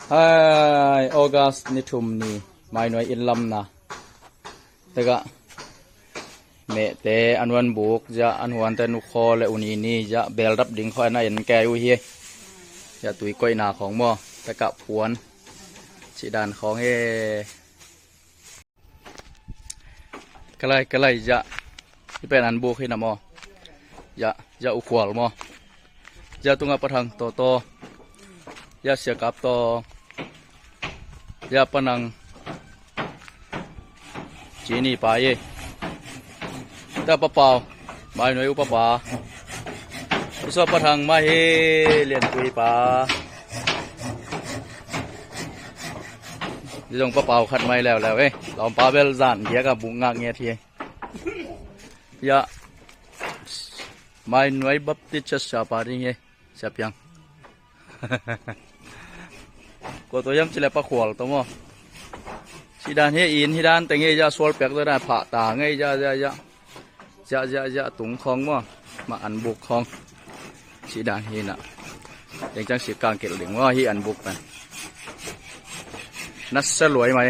Hai August ni thum ni mai noi in lam na tega me te anwan buk ja anwan te nu kho le uni ni ja bel rap ding kho na en ke u hi ja tui koi na khong moตะกะพวนสิดานของเอกะไลจะที่เป็นอันบุกให้นะมอย่าอุขวลมอย่าตุงปะทังโตอย่าเสียกับโตอย่าปะนังจีนี่ปายตะปะเปามาหน่วยอุปปาอุสปะทังมาเฮเลียนปุยปาจงปะเปาขัดไม้แล้วเว้ยลองปาเบลซานเกียกับบุงงักเงี้ยทีอย่าไม่หน่วยบัพติชสาปาริเงี้ยเสียบยังก็ตัวย้ำจะเล็บปะขวลตัวมั้งที่ด้านเฮียอินที่ด้านแต่เงี้ยจะสวลเปียกตัวด้านผ่าตาเงี้ยจะตุงคองมั้งมาอันบุกคองที่ด้านเฮียน่ะยังจังสีกลางเกล็ดเหลืองว่าเฮียอันบุกไปนัดสลวยไหม